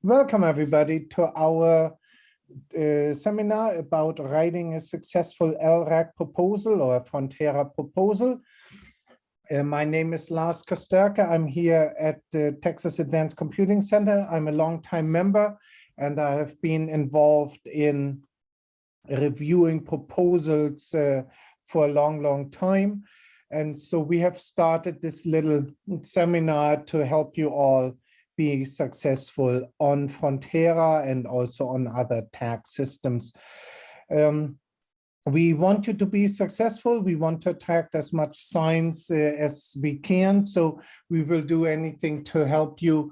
Welcome everybody to our seminar about writing a successful LRAC proposal or a Frontera proposal. My name is Lars Kosterka. I'm here at the Texas Advanced Computing Center. I'm a longtime member and I have been involved in reviewing proposals for a long time. And so we have started this little seminar to help you all be successful on Frontera and also on other tax systems. We want you to be successful. We want to attract as much science as we can. So we will do anything to help you,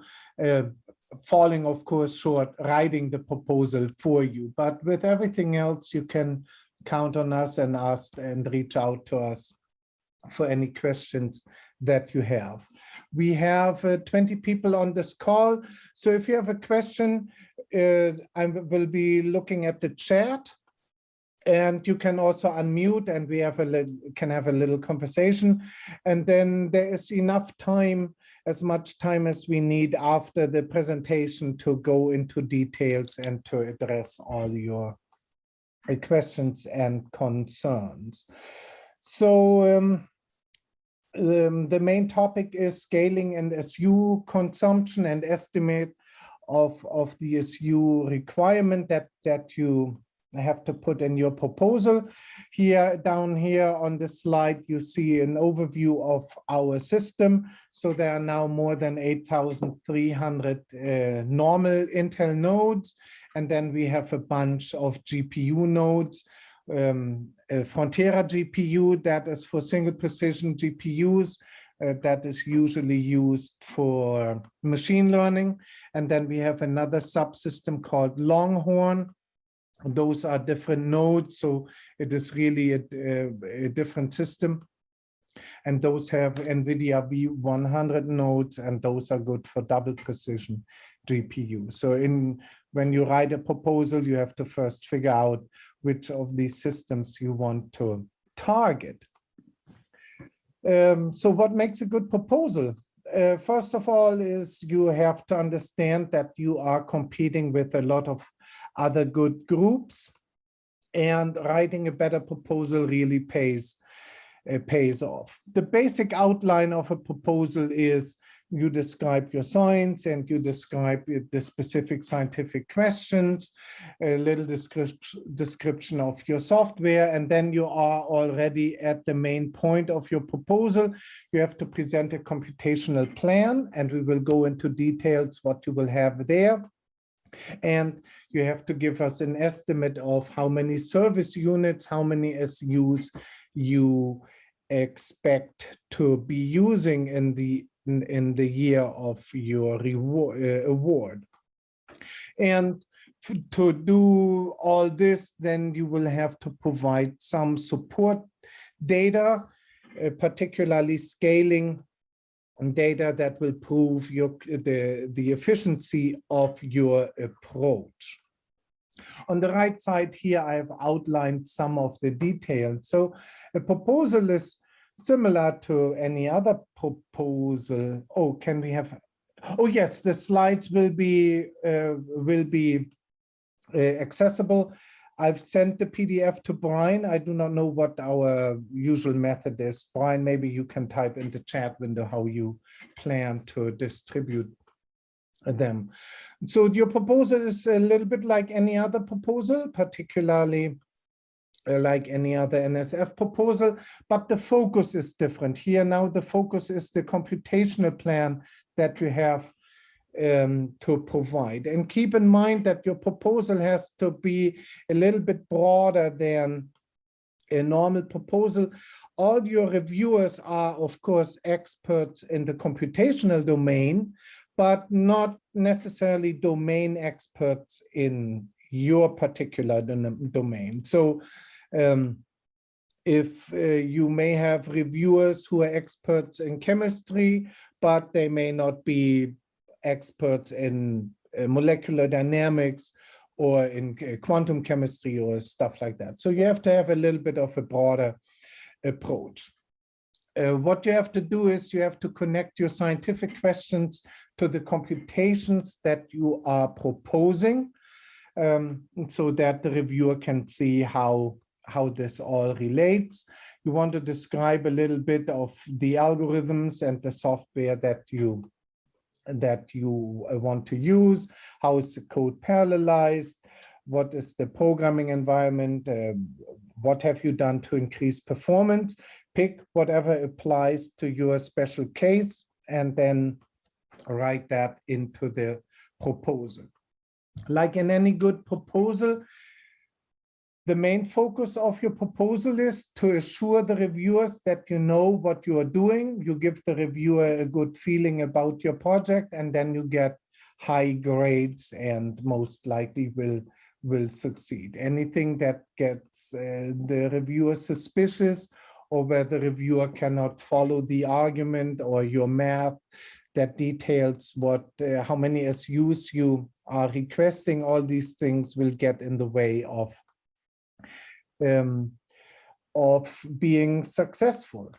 falling of course short, writing the proposal for you. But with everything else, you can count on us and ask and reach out to us for any questions that you have. We have 20 people on this call. So if you have a question, I will be looking at the chat and you can also unmute and we have can have a little conversation. And then there is enough time, as much time as we need after the presentation to go into details and to address all your questions and concerns. So the main topic is scaling and SU consumption and estimate of the SU requirement that you have to put in your proposal. Here, down here on the slide, you see an overview of our system. So there are now more than 8,300 normal Intel nodes. And then we have a bunch of GPU nodes. A Frontera GPU that is for single precision GPUs that is usually used for machine learning. And then we have another subsystem called Longhorn. Those are different nodes, so it is really a different system. And those have NVIDIA V100 nodes, and those are good for double precision GPU. So when you write a proposal, you have to first figure out which of these systems you want to target. So what makes a good proposal? First of all is you have to understand that you are competing with a lot of other good groups, and writing a better proposal really pays off. The basic outline of a proposal is you describe your science and you describe the specific scientific questions, a little description of your software, and then you are already at the main point of your proposal. You have to present a computational plan, and we will go into details what you will have there. And you have to give us an estimate of how many service units, how many SUs you expect to be using in the year of your award. And to do all this, then you will have to provide some support data, particularly scaling data that will prove the efficiency of your approach. On the right side here, I have outlined some of the details. So a proposal is similar to any other proposal. Oh, can we have? Oh yes, the slides will be accessible. I've sent the PDF to Brian. I do not know what our usual method is. Brian, maybe you can type in the chat window how you plan to distribute them. So your proposal is a little bit like any other proposal, particularly like any other NSF proposal, but the focus is different. Here now the focus is the computational plan that you have to provide. And keep in mind that your proposal has to be a little bit broader than a normal proposal. All your reviewers are, of course, experts in the computational domain, but not necessarily domain experts in your particular domain. So if you may have reviewers who are experts in chemistry, but they may not be experts in molecular dynamics or in quantum chemistry or stuff like that. So you have to have a little bit of a broader approach. What you have to do is you have to connect your scientific questions to the computations that you are proposing, so that the reviewer can see how this all relates. You want to describe a little bit of the algorithms and the software that you want to use. How is the code parallelized? What is the programming environment? What have you done to increase performance? Pick whatever applies to your special case and then write that into the proposal. Like in any good proposal, the main focus of your proposal is to assure the reviewers that you know what you are doing. You give the reviewer a good feeling about your project, and then you get high grades and most likely will succeed. Anything that gets the reviewer suspicious, or where the reviewer cannot follow the argument or your math that details how many SUs you are requesting, all these things will get in the way of being successful.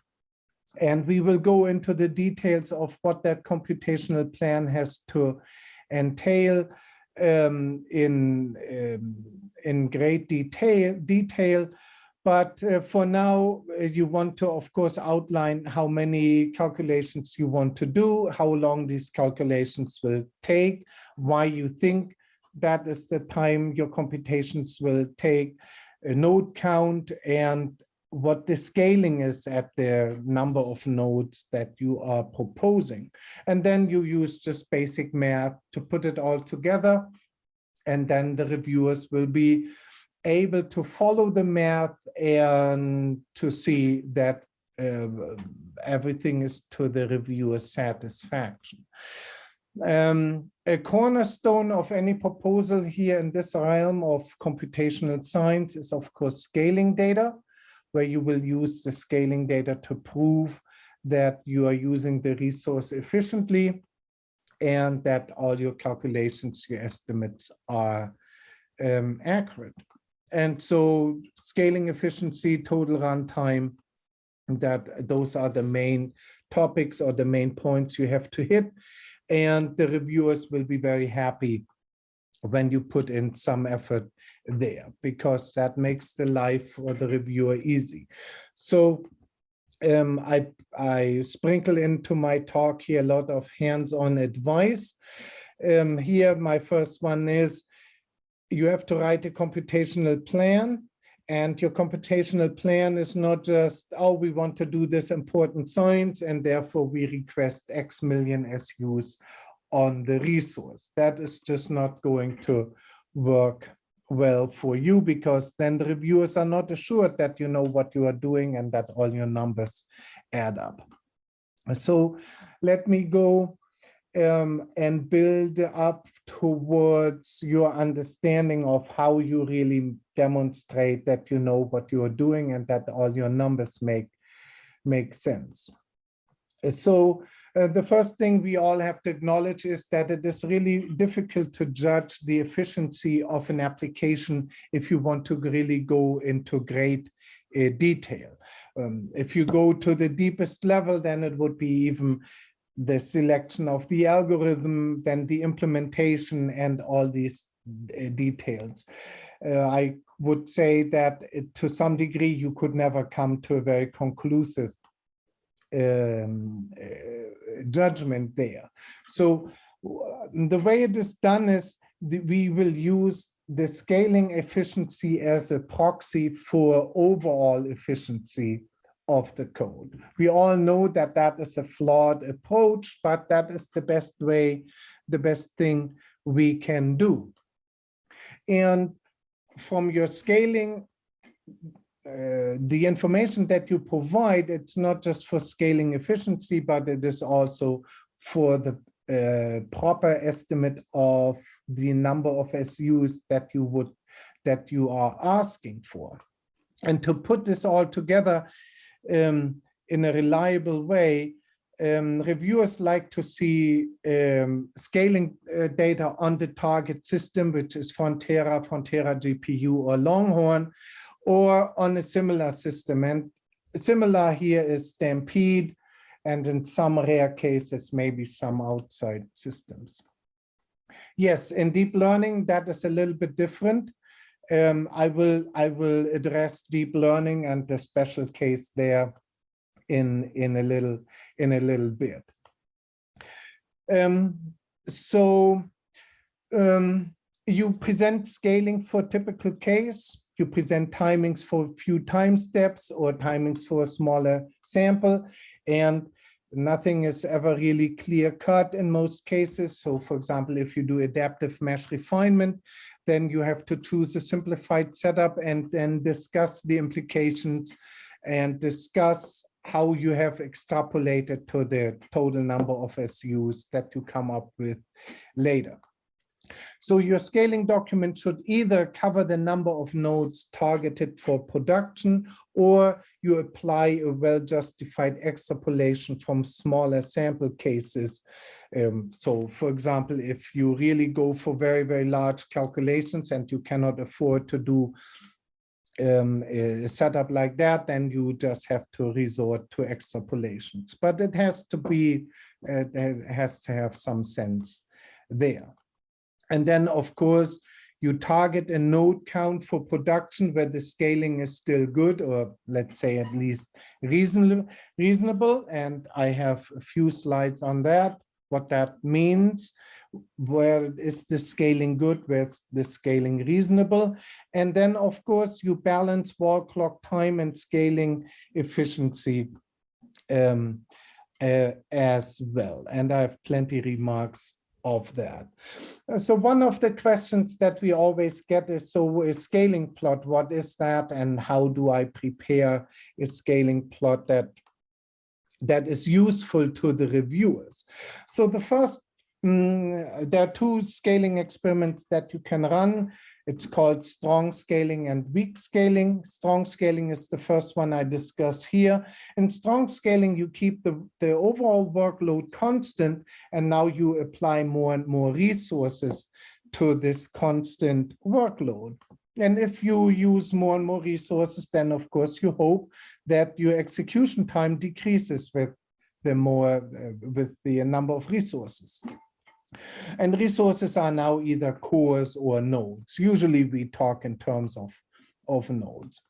And we will go into the details of what that computational plan has to entail in great detail. But for now, you want to, of course, outline how many calculations you want to do, how long these calculations will take, why you think that is the time your computations will take, a node count, and what the scaling is at the number of nodes that you are proposing. And then you use just basic math to put it all together. And then the reviewers will be able to follow the math and to see that everything is to the reviewer's satisfaction. A cornerstone of any proposal here in this realm of computational science is, of course, scaling data, where you will use the scaling data to prove that you are using the resource efficiently and that all your calculations, your estimates are accurate. And so scaling efficiency, total runtime, those are the main topics or the main points you have to hit. And the reviewers will be very happy when you put in some effort there, because that makes the life for the reviewer easy. So I sprinkle into my talk here a lot of hands-on advice. Here, my first one is, you have to write a computational plan, and your computational plan is not just, oh, we want to do this important science and therefore we request X million SUs on the resource. That is just not going to work well for you, because then the reviewers are not assured that you know what you are doing and that all your numbers add up. So let me go and build up towards your understanding of how you really demonstrate that you know what you are doing and that all your numbers make sense. So the first thing we all have to acknowledge is that it is really difficult to judge the efficiency of an application if you want to really go into great detail. If you go to the deepest level, then it would be even the selection of the algorithm, then the implementation, and all these details. I would say that to some degree, you could never come to a very conclusive judgment there. So the way it is done is we will use the scaling efficiency as a proxy for overall efficiency of the code. We all know that that is a flawed approach, but that is the best way, the best thing we can do. And from your scaling, the information that you provide, it's not just for scaling efficiency, but it is also for the proper estimate of the number of SUs that you are asking for. And to put this all together in a reliable way, reviewers like to see scaling data on the target system, which is Frontera GPU, or Longhorn, or on a similar system. And Similar here is Stampede, and in some rare cases, maybe some outside systems. Yes, in deep learning, that is a little bit different. I will address deep learning and the special case there in a little bit. You present scaling for typical case. You present timings for a few time steps or timings for a smaller sample, and nothing is ever really clear cut in most cases. So for example, if you do adaptive mesh refinement, then you have to choose a simplified setup and then discuss the implications and discuss how you have extrapolated to the total number of SUs that you come up with later. So your scaling document should either cover the number of nodes targeted for production, or you apply a well-justified extrapolation from smaller sample cases. So for example, if you really go for very, very large calculations and you cannot afford to do a setup like that, then you just have to resort to extrapolations. But it has to be, it has to have some sense there. And then, of course, you target a node count for production where the scaling is still good, or let's say at least reasonable. And I have a few slides on that, what that means. Where is the scaling good, where's the scaling reasonable? And then, of course, you balance wall clock time and scaling efficiency as well. And I have plenty remarks of that. So one of the questions that we always get is, so a scaling plot, what is that, and how do I prepare a scaling plot that is useful to the reviewers? So the first, there are two scaling experiments that you can run. It's called strong scaling and weak scaling. Strong scaling is the first one I discuss here. In strong scaling, you keep the overall workload constant, and now you apply more and more resources to this constant workload. And if you use more and more resources, then of course you hope that your execution time decreases with the number of resources. And resources are now either cores or nodes. Usually we talk in terms of nodes.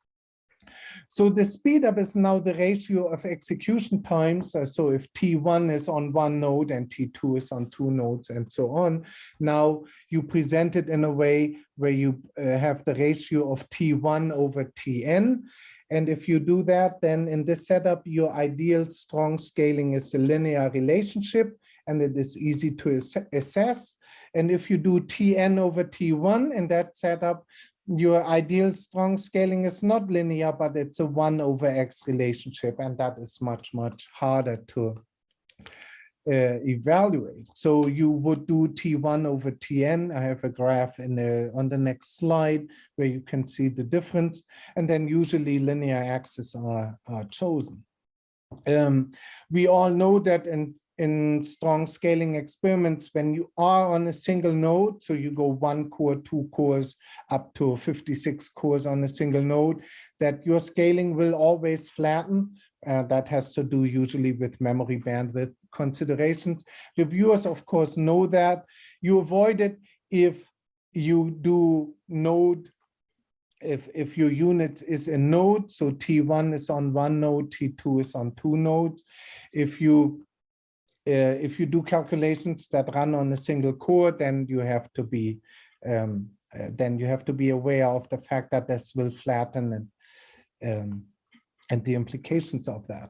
So the speed up is now the ratio of execution times. So if T1 is on one node and T2 is on two nodes and so on, now you present it in a way where you have the ratio of T1 over Tn. And if you do that, then in this setup, your ideal strong scaling is a linear relationship, and it is easy to assess. And if you do Tn over T1 in that setup, your ideal strong scaling is not linear, but it's a 1 over x relationship, and that is much, much harder to evaluate. So you would do T1 over Tn. I have a graph on the next slide where you can see the difference, and then usually linear axes are chosen. We all know that in strong scaling experiments, when you are on a single node, so you go 1 core, 2 cores, up to 56 cores on a single node, that your scaling will always flatten. That has to do usually with memory bandwidth considerations. Reviewers, of course, know that. You avoid it if you do node, if your unit is a node, so T1 is on one node, T2 is on two nodes. If you do calculations that run on a single core, then you have to be aware of the fact that this will flatten and the implications of that.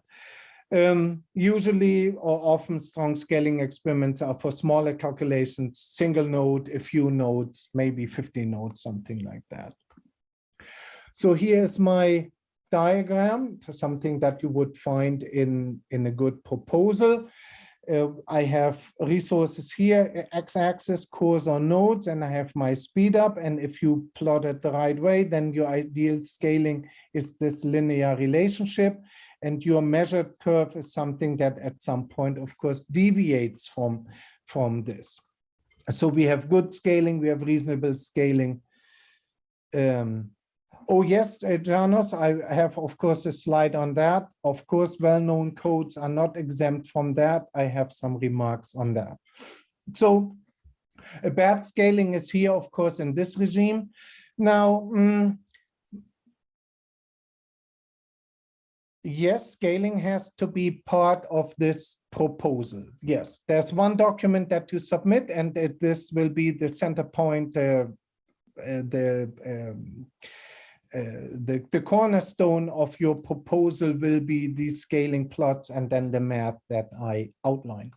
Usually or often strong scaling experiments are for smaller calculations, single node, a few nodes, maybe 50 nodes, something like that. So here's my diagram, something that you would find in a good proposal. I have resources here, x-axis, cores or nodes, and I have my speed up. And if you plot it the right way, then your ideal scaling is this linear relationship. And your measured curve is something that at some point, of course, deviates from this. So we have good scaling, we have reasonable scaling. Oh, yes, Janos, I have, of course, a slide on that. Of course, well-known codes are not exempt from that. I have some remarks on that. So a bad scaling is here, of course, in this regime. Now, yes, scaling has to be part of this proposal. Yes, there's one document that you submit, and this will be the center point, the cornerstone of your proposal will be these scaling plots and then the math that I outlined.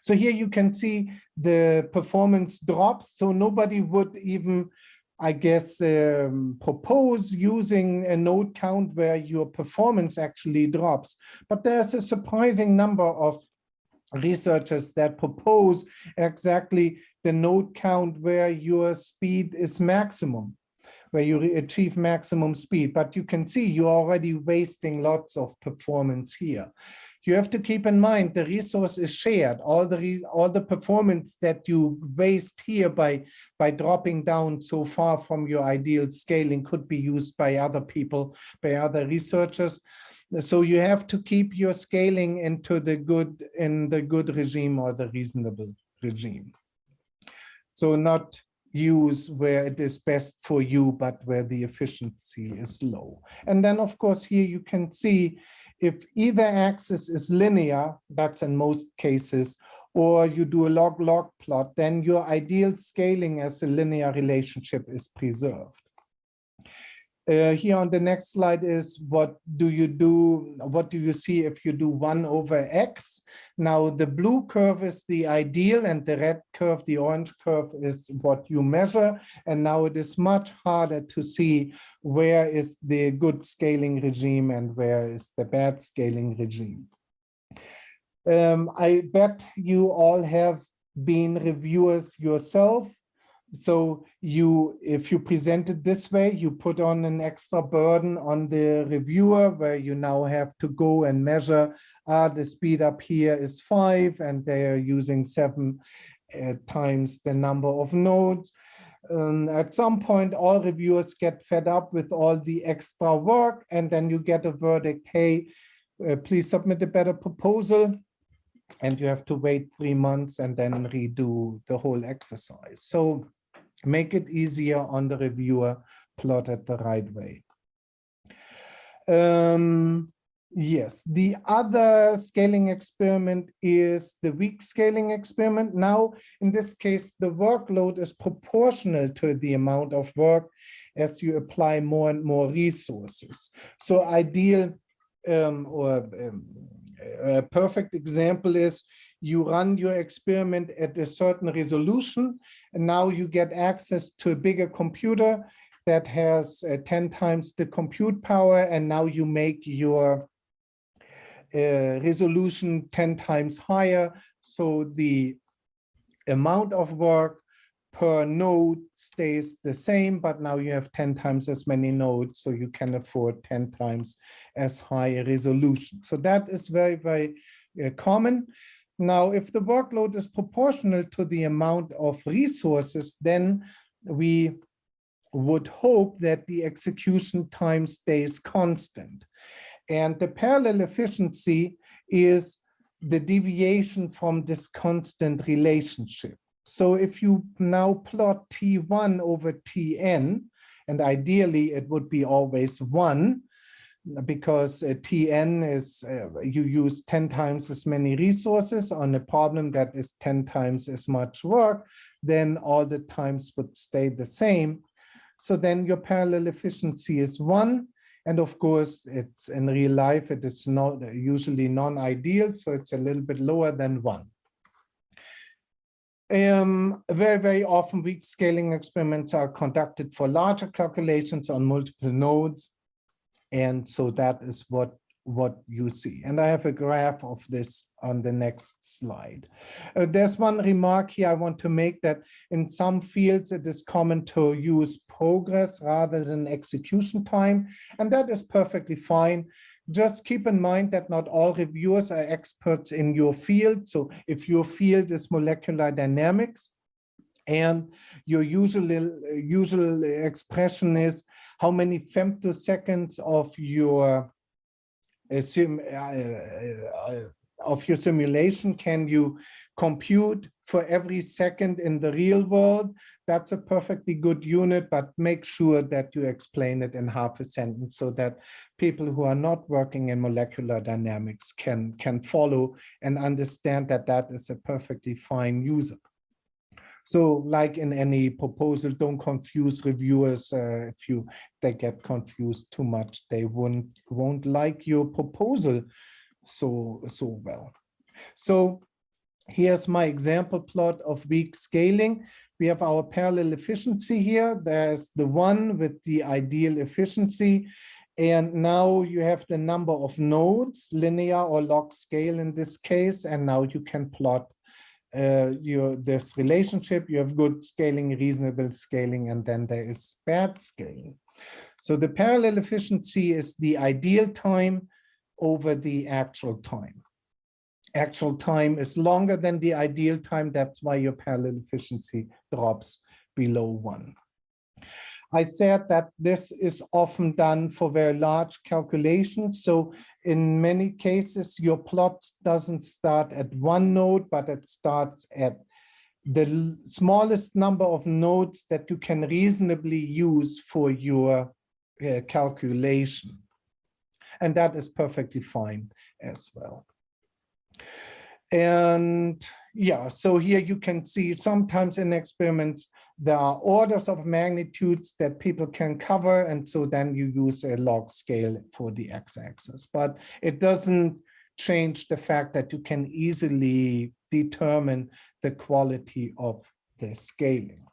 So here you can see the performance drops. So nobody would even, I guess, propose using a node count where your performance actually drops. But there's a surprising number of researchers that propose exactly the node count where your speed is maximum, where you achieve maximum speed. But you can see you're already wasting lots of performance here. You have to keep in mind the resource is shared. All the performance that you waste here by dropping down so far from your ideal scaling could be used by other people, by other researchers. So you have to keep your scaling into the good regime or the reasonable regime. So not use where it is best for you, but where the efficiency is low. And then, of course, here you can see if either axis is linear, that's in most cases, or you do a log-log plot, then your ideal scaling as a linear relationship is preserved. Here on the next slide is what do you see if you do 1 over x? Now the blue curve is the ideal and the red curve, the orange curve, is what you measure. And now it is much harder to see where is the good scaling regime and where is the bad scaling regime. I bet you all have been reviewers yourself. So if you present it this way, you put on an extra burden on the reviewer where you now have to go and measure, the speed up here is 5 and they are using 7 times the number of nodes. At some point, all reviewers get fed up with all the extra work, and then you get a verdict, hey, please submit a better proposal. And you have to wait 3 months and then redo the whole exercise. So make it easier on the reviewer, plot it the right way. Yes, the other scaling experiment is the weak scaling experiment. Now, in this case, the workload is proportional to the amount of work as you apply more and more resources. So ideal a perfect example is you run your experiment at a certain resolution, and now you get access to a bigger computer that has 10 times the compute power, and now you make your resolution 10 times higher. So the amount of work per node stays the same, but now you have 10 times as many nodes, so you can afford 10 times as high a resolution. So that is very, very common. Now, if the workload is proportional to the amount of resources, then we would hope that the execution time stays constant. And the parallel efficiency is the deviation from this constant relationship. So if you now plot T1 over Tn, and ideally it would be always 1, because Tn is, you use 10 times as many resources on a problem that is 10 times as much work, then all the times would stay the same. So then your parallel efficiency is 1. And of course, it's in real life, it is not usually non-ideal, so it's a little bit lower than 1. Very, very often weak scaling experiments are conducted for larger calculations on multiple nodes. And so that is what you see. And I have a graph of this on the next slide. There's one remark here I want to make, that in some fields it is common to use progress rather than execution time. And that is perfectly fine. Just keep in mind that not all reviewers are experts in your field. So if your field is molecular dynamics, And your usual expression is how many femtoseconds of your simulation can you compute for every second in the real world. That's a perfectly good unit, but make sure that you explain it in half a sentence so that people who are not working in molecular dynamics can follow and understand that that is a perfectly fine user. So like in any proposal, don't confuse reviewers. If they get confused too much, they won't like your proposal so well. So here's my example plot of weak scaling. We have our parallel efficiency here. There's the one with the ideal efficiency. And now you have the number of nodes, linear or log scale in this case. And now you can plot this relationship. You have good scaling, reasonable scaling, and then there is bad scaling. So the parallel efficiency is the ideal time over the actual time. Actual time is longer than the ideal time. That's why your parallel efficiency drops below 1. I said that this is often done for very large calculations. So in many cases, your plot doesn't start at 1 node, but it starts at the smallest number of nodes that you can reasonably use for your calculation. And that is perfectly fine as well. And yeah, so here you can see sometimes in experiments, there are orders of magnitudes that people can cover. And so then you use a log scale for the x-axis. But it doesn't change the fact that you can easily determine the quality of the scaling.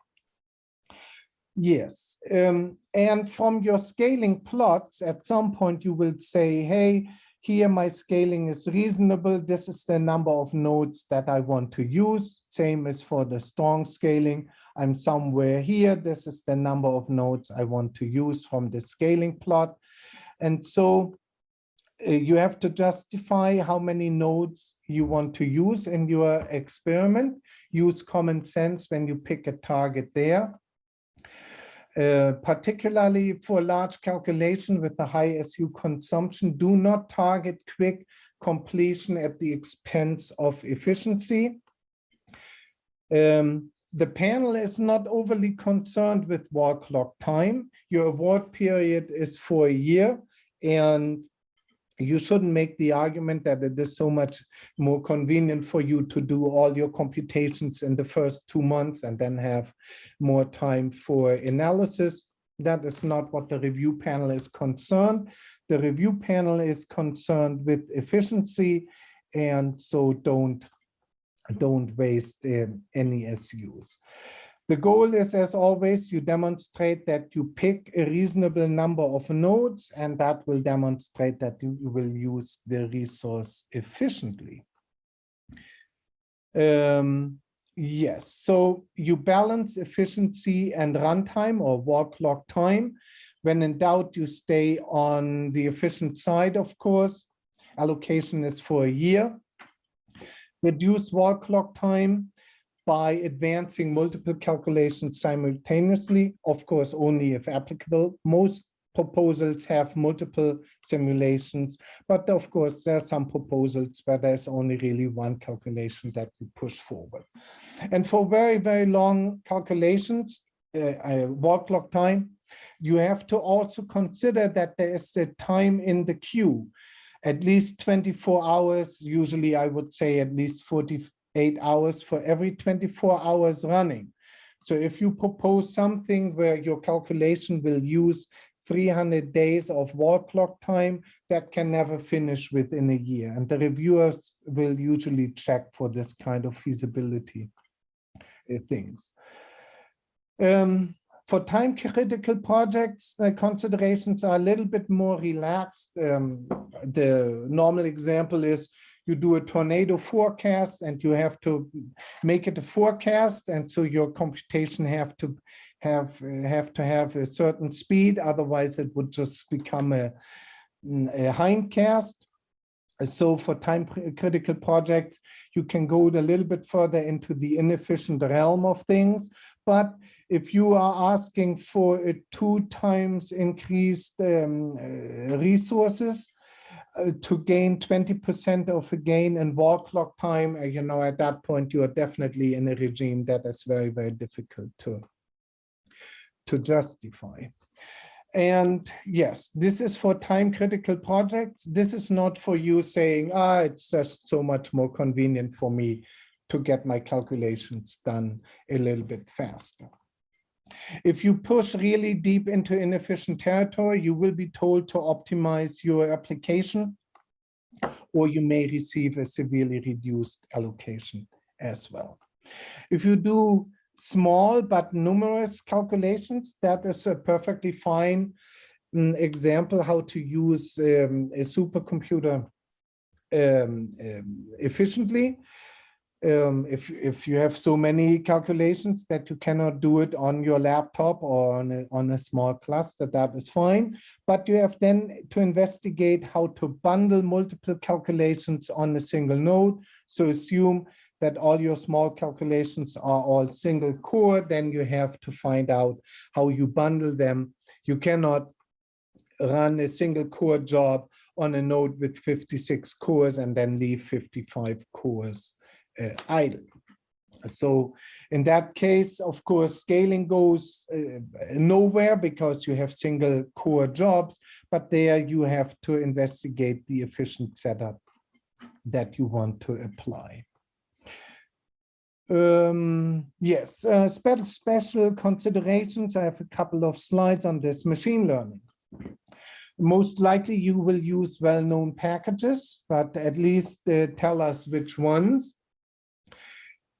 Yes, and from your scaling plots, at some point you will say, hey, here my scaling is reasonable. This is the number of nodes that I want to use. Same as for the strong scaling. I'm somewhere here. This is the number of nodes I want to use from the scaling plot. And so you have to justify how many nodes you want to use in your experiment. Use common sense when you pick a target there. Particularly for large calculation with a high SU consumption, do not target quick completion at the expense of efficiency. The panel is not overly concerned with wall clock time. Your award period is for a year, and you shouldn't make the argument that it is so much more convenient for you to do all your computations in the first 2 months and then have more time for analysis. That is not what the review panel is concerned. The review panel is concerned with efficiency, and so don't waste any SUs. The goal is, as always, you demonstrate that you pick a reasonable number of nodes, and that will demonstrate that you will use the resource efficiently. Yes, so you balance efficiency and runtime or wall clock time. When in doubt, you stay on the efficient side, of course. Allocation is for a year. Reduce wall clock time by advancing multiple calculations simultaneously, of course, only if applicable. Most proposals have multiple simulations, but of course, there are some proposals where there's only really one calculation that you push forward. And for very, very long calculations, wall clock time, you have to also consider that there is a time in the queue, at least 24 hours, usually I would say at least 48 hours for every 24 hours running. So if you propose something where your calculation will use 300 days of wall clock time, that can never finish within a year. And the reviewers will usually check for this kind of feasibility things. For time critical projects, the considerations are a little bit more relaxed. The normal example is you do a tornado forecast and you have to make it a forecast. And so your computation have to have a certain speed. Otherwise it would just become a hindcast. So for time-critical projects, you can go a little bit further into the inefficient realm of things. But if you are asking for a 2 times increased resources to gain 20% of a gain in wall clock time, you know, at that point, you are definitely in a regime that is very, very difficult to justify. And yes, this is for time critical projects. This is not for you saying, it's just so much more convenient for me to get my calculations done a little bit faster. If you push really deep into inefficient territory, you will be told to optimize your application, or you may receive a severely reduced allocation as well. If you do small but numerous calculations, that is a perfectly fine example how to use a supercomputer efficiently. If you have so many calculations that you cannot do it on your laptop or on a small cluster, that is fine. But you have then to investigate how to bundle multiple calculations on a single node. So assume that all your small calculations are all single core, then you have to find out how you bundle them. You cannot run a single core job on a node with 56 cores and then leave 55 cores idle. So in that case, of course, scaling goes nowhere because you have single core jobs, but there you have to investigate the efficient setup that you want to apply. Yes, special considerations. I have a couple of slides on this machine learning. Most likely you will use well-known packages, but at least tell us which ones.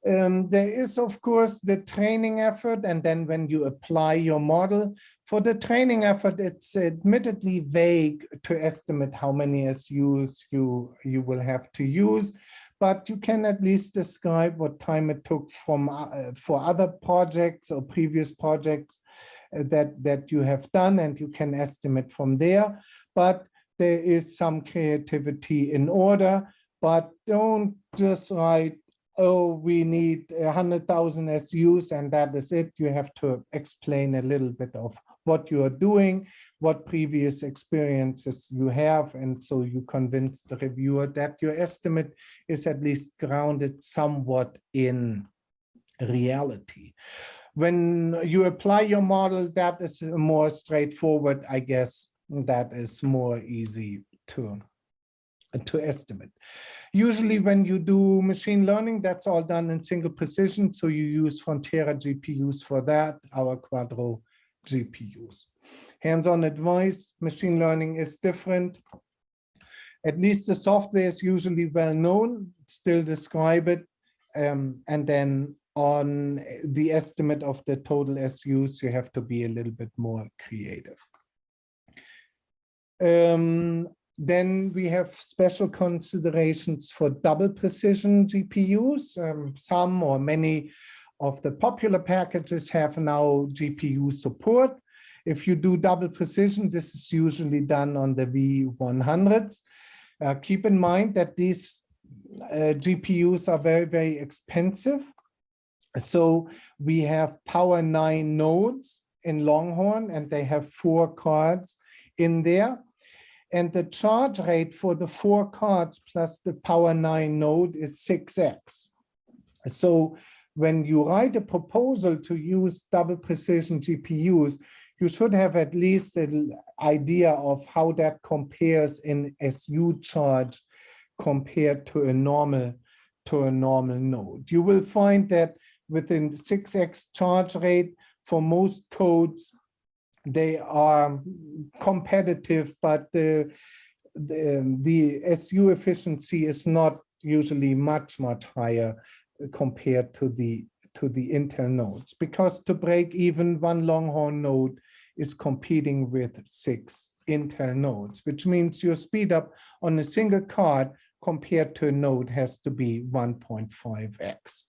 There is, of course, the training effort, and then when you apply your model. For the training effort, it's admittedly vague to estimate how many SUs you will have to use, but you can at least describe what time it took from for other projects or previous projects that you have done, and you can estimate from there. But there is some creativity in order, but don't just write, oh, we need 100,000 SUs and that is it. You have to explain a little bit of what you are doing, what previous experiences you have, and so you convince the reviewer that your estimate is at least grounded somewhat in reality. When you apply your model, that is more straightforward, I guess. That is more easy to estimate. Usually when you do machine learning, that's all done in single precision. So you use Frontera GPUs for that, our Quadro GPUs. Hands-on advice, machine learning is different. At least the software is usually well known, still describe it. And then on the estimate of the total SUs, you have to be a little bit more creative. Then we have special considerations for double precision GPUs. Some or many of the popular packages have now GPU support. If you do double precision, this is usually done on the V100s. Keep in mind that these GPUs are very, very expensive. So we have Power 9 nodes in Longhorn, and they have 4 cards in there. And the charge rate for the 4 cards plus the Power 9 node is 6x. So when you write a proposal to use double precision GPUs, you should have at least an idea of how that compares in SU charge compared to a normal node. You will find that within 6x charge rate for most codes, they are competitive, but the SU efficiency is not usually much higher compared to the Intel nodes, because to break even, one Longhorn node is competing with 6 Intel nodes, which means your speed up on a single card compared to a node has to be 1.5x.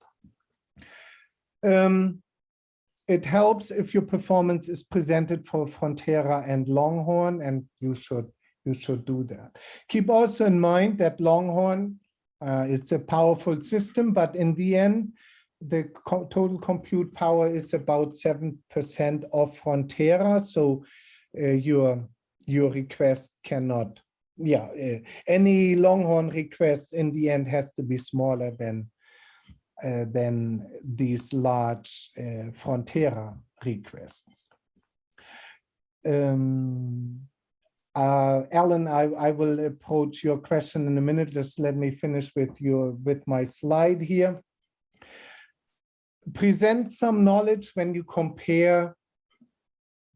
It helps if your performance is presented for Frontera and Longhorn, and you should you should do that. Keep also in mind that Longhorn is a powerful system, but in the end, the total compute power is about 7% of Frontera. So your request cannot, any Longhorn request in the end has to be smaller than these large Frontera requests. Alan, I will approach your question in a minute. Just let me finish with my slide here. Present some knowledge when you compare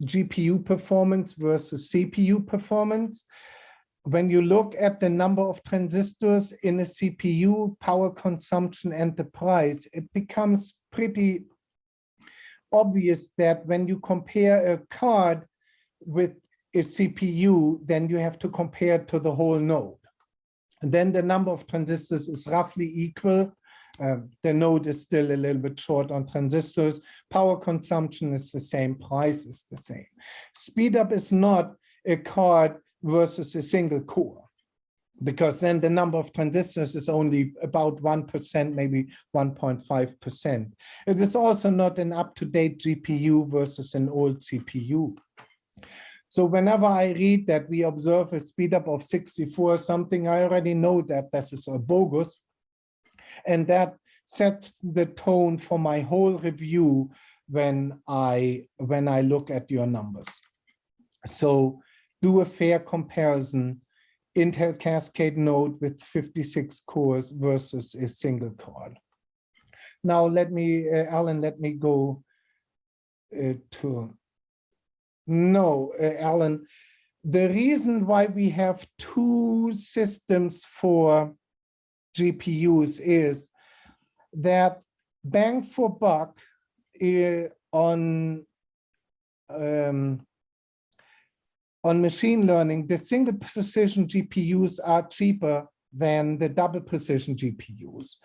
GPU performance versus CPU performance. When you look at the number of transistors in a CPU, power consumption, and the price, it becomes pretty obvious that when you compare a card with a CPU, then you have to compare it to the whole node. And then the number of transistors is roughly equal. The node is still a little bit short on transistors. Power consumption is the same, price is the same. Speed up is not a card versus a single core, because then the number of transistors is only about 1%, maybe 1.5%. It is also not an up-to-date GPU versus an old CPU. So whenever I read that we observe a speed up of 64 something, I already know that this is a bogus. And that sets the tone for my whole review when I look at your numbers. So do a fair comparison, Intel Cascade node with 56 cores versus a single core. Now let me, Alan, let me go to, no, Alan, the reason why we have two systems for GPUs is that bang for buck on machine learning, the single precision GPUs are cheaper than the double precision GPUs.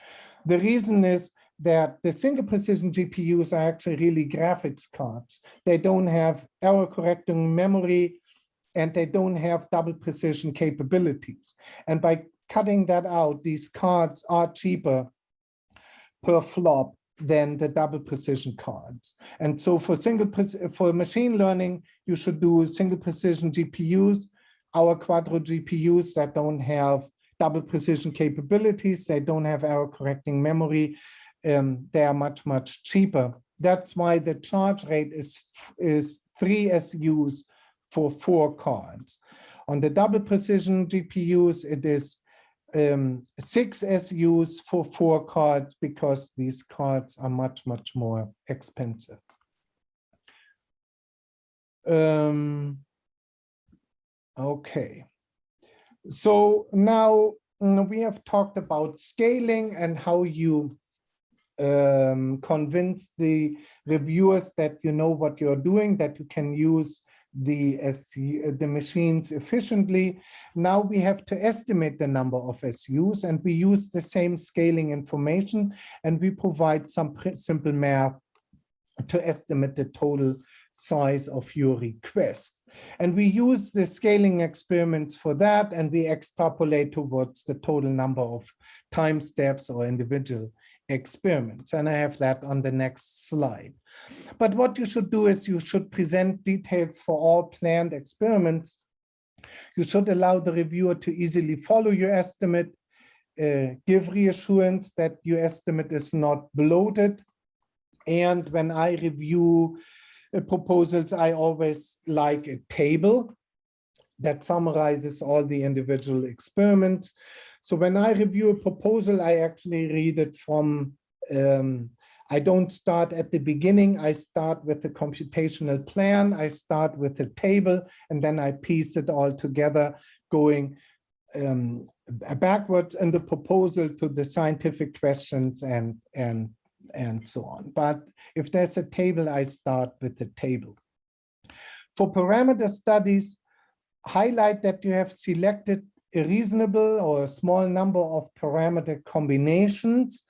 The reason is that the single precision GPUs are actually really graphics cards. They don't have error correcting memory, and they don't have double precision capabilities. And by cutting that out, these cards are cheaper per flop than the double precision cards. And so for machine learning, you should do single precision GPUs. Our Quadro GPUs that don't have double precision capabilities, they don't have error correcting memory, they are much, much cheaper. That's why the charge rate is 3 SUs for 4 cards. On the double precision GPUs, it is 6 SUs for 4 cards, because these cards are much, much more expensive. Okay. So now we have talked about scaling and how you convince the reviewers that you know what you're doing, that you can use the machines efficiently. Now we have to estimate the number of SUs, and we use the same scaling information, and we provide some simple math to estimate the total size of your request. And we use the scaling experiments for that, and we extrapolate towards the total number of time steps or individual experiments. And I have that on the next slide. But what you should do is you should present details for all planned experiments. You should allow the reviewer to easily follow your estimate, give reassurance that your estimate is not bloated. And when I review proposals, I always like a table that summarizes all the individual experiments. So when I review a proposal, I actually read it from, I don't start at the beginning. I start with the computational plan. I start with the table, and then I piece it all together, going backwards in the proposal to the scientific questions and so on. But if there's a table, I start with the table. For parameter studies, highlight that you have selected a reasonable or a small number of parameter combinations.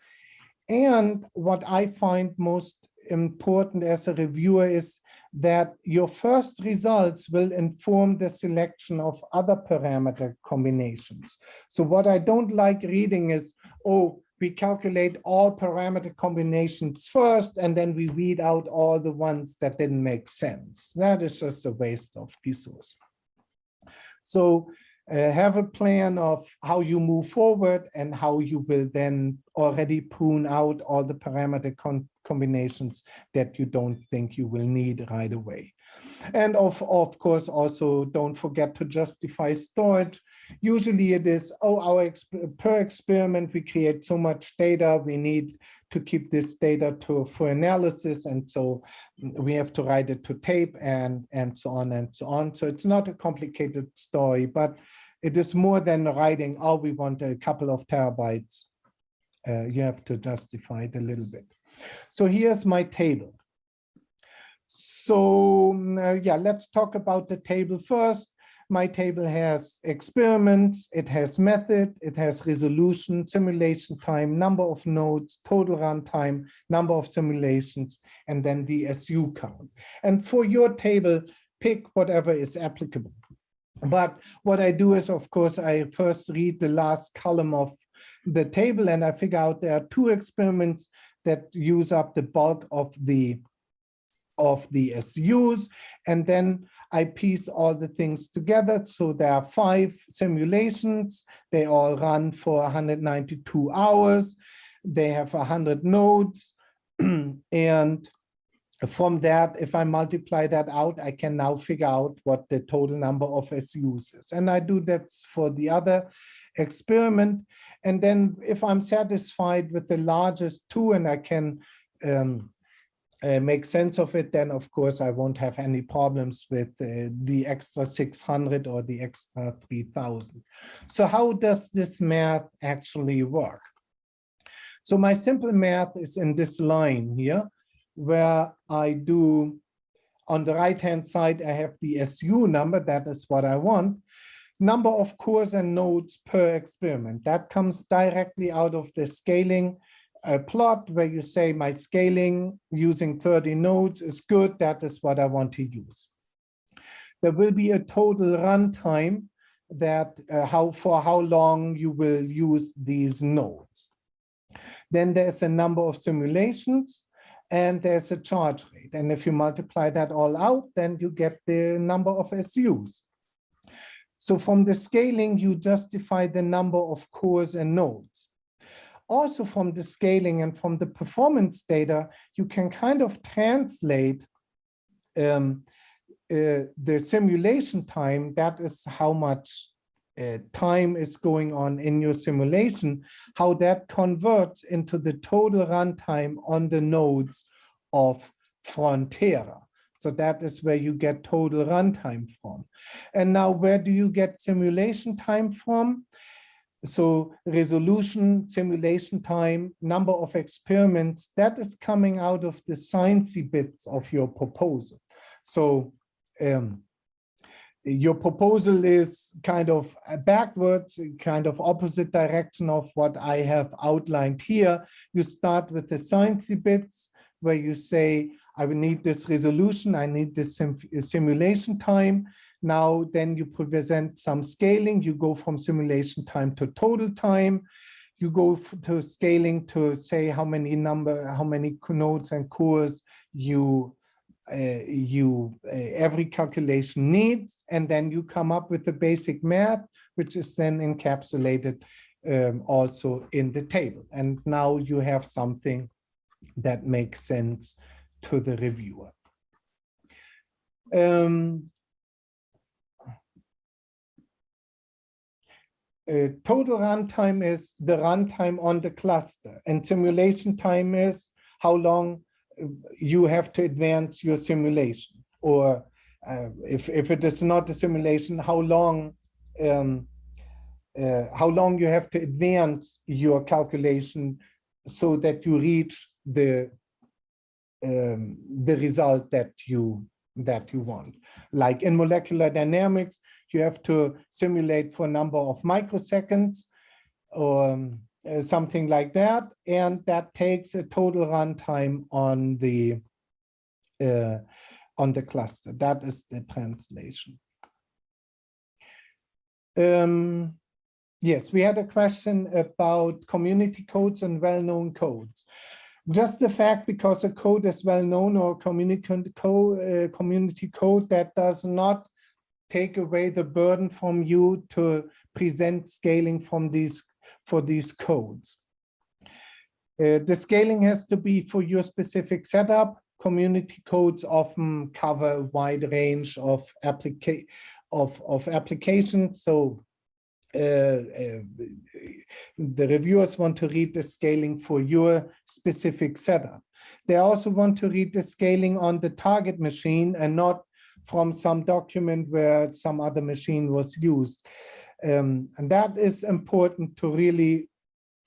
And what I find most important as a reviewer is that your first results will inform the selection of other parameter combinations. So what I don't like reading is, oh, we calculate all parameter combinations first, and then we weed out all the ones that didn't make sense. That is just a waste of resource. So have a plan of how you move forward and how you will then already prune out all the parameter combinations that you don't think you will need right away. And of course, also don't forget to justify storage. Usually it is, oh, per experiment, we create so much data, we need to keep this data for analysis. And so we have to write it to tape and so on and so on. So it's not a complicated story, but it is more than writing, oh, we want a couple of terabytes. You have to justify it a little bit. So here's my table. So yeah, let's talk about the table first. My table has experiments, it has method, it has resolution, simulation time, number of nodes, total runtime, number of simulations, and then the SU count. And for your table, pick whatever is applicable. But what I do is, of course, I first read the last column of the table, and I figure out there are 2 experiments that use up the bulk of the SUs, and then I piece all the things together. So there are 5 simulations. They all run for 192 hours. They have 100 nodes. And from that, if I multiply that out, I can now figure out what the total number of SUs is. And I do that for the other experiment. And then if I'm satisfied with the largest 2 and I can make sense of it, then of course I won't have any problems with the extra 600 or the extra 3000. So how does this math actually work? So my simple math is in this line here, where I do, on the right-hand side, I have the SU number, that is what I want. Number of cores and nodes per experiment. That comes directly out of the scaling plot, where you say my scaling using 30 nodes is good. That is what I want to use. There will be a total runtime that for how long you will use these nodes. Then there's a number of simulations and there's a charge rate. And if you multiply that all out, then you get the number of SUs. So from the scaling, you justify the number of cores and nodes. Also from the scaling and from the performance data, you can kind of translate the simulation time. That is how much time is going on in your simulation, how that converts into the total runtime on the nodes of Frontera. So that is where you get total runtime from. And now where do you get simulation time from? So resolution, simulation time, number of experiments, that is coming out of the sciencey bits of your proposal. So your proposal is kind of backwards, kind of opposite direction of what I have outlined here. You start with the sciencey bits where you say, I will need this resolution, I need this simulation time. Now, then you present some scaling. You go from simulation time to total time. You go to scaling to say how many nodes and cores every calculation needs, and then you come up with the basic math, which is then encapsulated also in the table. And now you have something that makes sense to the reviewer. Total runtime is the runtime on the cluster, and simulation time is how long you have to advance your simulation, or if it is not a simulation, how long you have to advance your calculation so that you reach the result that you want. Like in molecular dynamics, you have to simulate for a number of microseconds or something like that, and that takes a total runtime on the on the cluster. That is the translation. Yes, we had a question about community codes and well-known codes. Just the fact because a code is well-known or community code, that does not take away the burden from you to present scaling for these codes. The scaling has to be for your specific setup. Community codes often cover a wide range of applications. So the reviewers want to read the scaling for your specific setup. They also want to read the scaling on the target machine and not from some document where some other machine was used. And that is important to really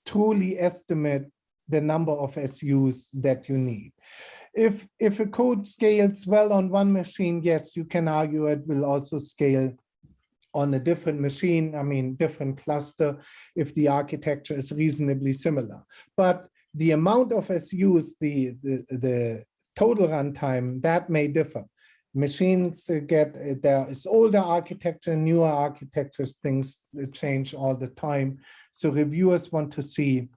truly estimate the number of SUs that you need. If a code scales well on one machine, yes, you can argue it will also scale on a different machine, I mean, different cluster, if the architecture is reasonably similar. But the amount of SUs, the total runtime, that may differ. Machines there is older architecture, newer architectures, things change all the time. So reviewers want to see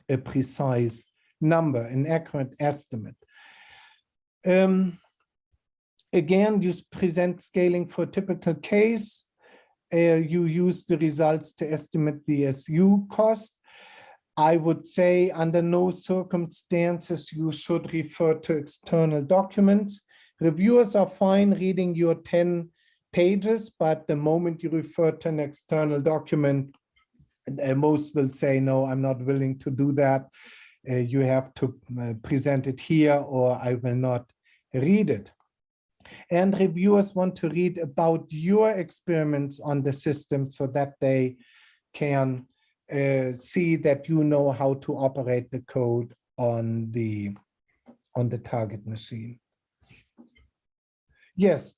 a precise number, an accurate estimate. Again, you present scaling for a typical case. You use the results to estimate the SU cost. I would say under no circumstances you should refer to external documents. Reviewers are fine reading your 10 pages, but the moment you refer to an external document, most will say, no, I'm not willing to do that. You have to present it here or I will not read it. And reviewers want to read about your experiments on the system so that they can see that you know how to operate the code on the target machine. Yes,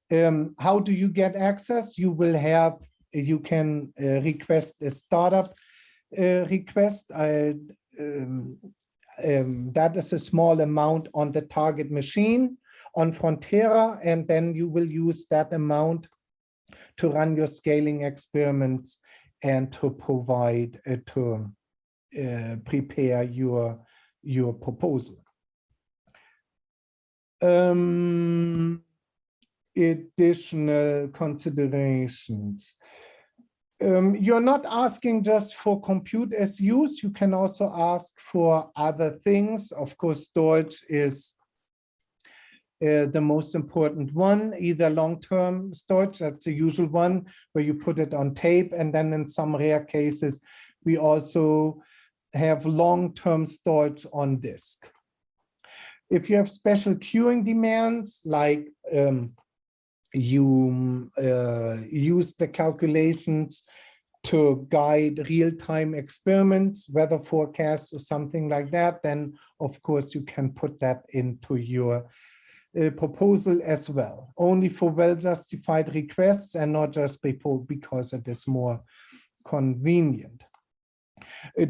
how do you get access? You can request a startup request. That is a small amount on the target machine on Frontera, and then you will use that amount to run your scaling experiments and to provide prepare your proposal. Additional considerations. You're not asking just for compute SUs, you can also ask for other things. Of course, storage is the most important one, either long-term storage, that's the usual one, where you put it on tape, and then in some rare cases, we also have long-term storage on disk. If you have special queuing demands, like you use the calculations to guide real-time experiments, weather forecasts or something like that, then of course you can put that into your proposal as well, only for well-justified requests and not just because it is more convenient.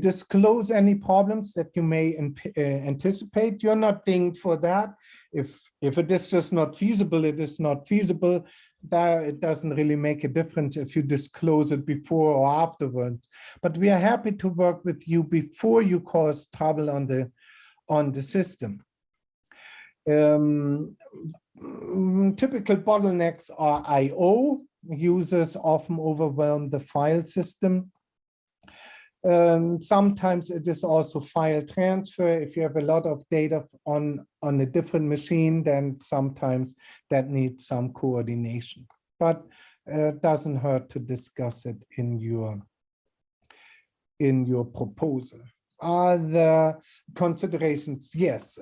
Disclose any problems that you may anticipate. You're not dinged for that. If it is just not feasible, it is not feasible. That it doesn't really make a difference if you disclose it before or afterwards. But we are happy to work with you before you cause trouble on the system. Typical bottlenecks are I/O. Users often overwhelm the file system. Sometimes it is also file transfer. If you have a lot of data on a different machine, then sometimes that needs some coordination. But it doesn't hurt to discuss it in your proposal. Other considerations, yes.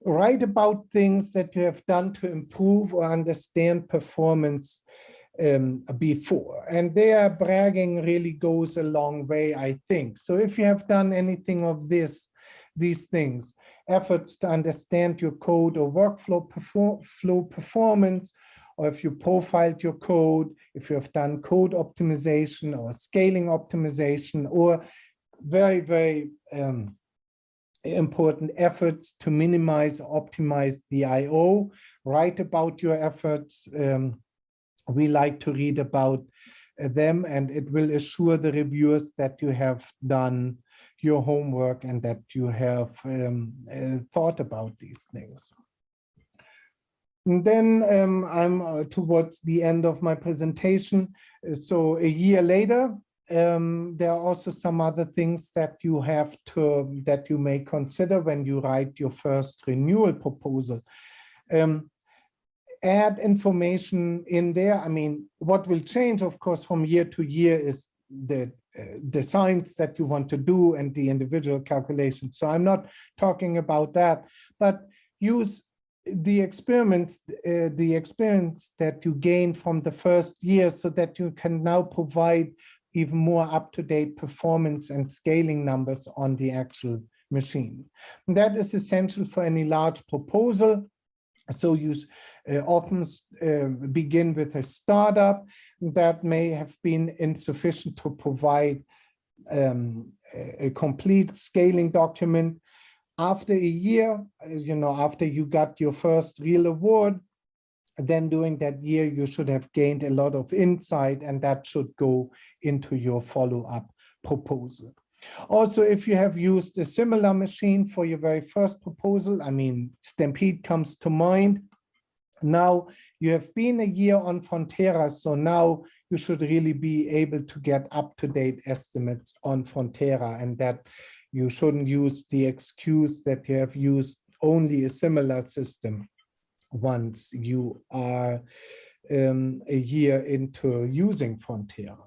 Write about things that you have done to improve or understand performance before. And their bragging really goes a long way, I think. So if you have done anything of these things, efforts to understand your code or workflow performance, or if you profiled your code, if you have done code optimization or scaling optimization, or very, very important efforts to minimize, optimize the I/O. Write about your efforts. We like to read about them, and it will assure the reviewers that you have done your homework and that you have thought about these things. And then I'm towards the end of my presentation. So a year later, there are also some other things that you have to, that you may consider when you write your first renewal proposal. Add information in there. I mean, what will change, of course, from year to year is the science that you want to do and the individual calculations. So I'm not talking about that, but use the experiments, the experience that you gain from the first year so that you can now provide even more up-to-date performance and scaling numbers on the actual machine. And that is essential for any large proposal. So you often begin with a startup that may have been insufficient to provide a complete scaling document. After a year, after you got your first real award, then during that year, you should have gained a lot of insight, and that should go into your follow-up proposal. Also, if you have used a similar machine for your very first proposal, I mean, Stampede comes to mind. Now you have been a year on Frontera, so now you should really be able to get up-to-date estimates on Frontera, and that you shouldn't use the excuse that you have used only a similar system once you are a year into using Frontera.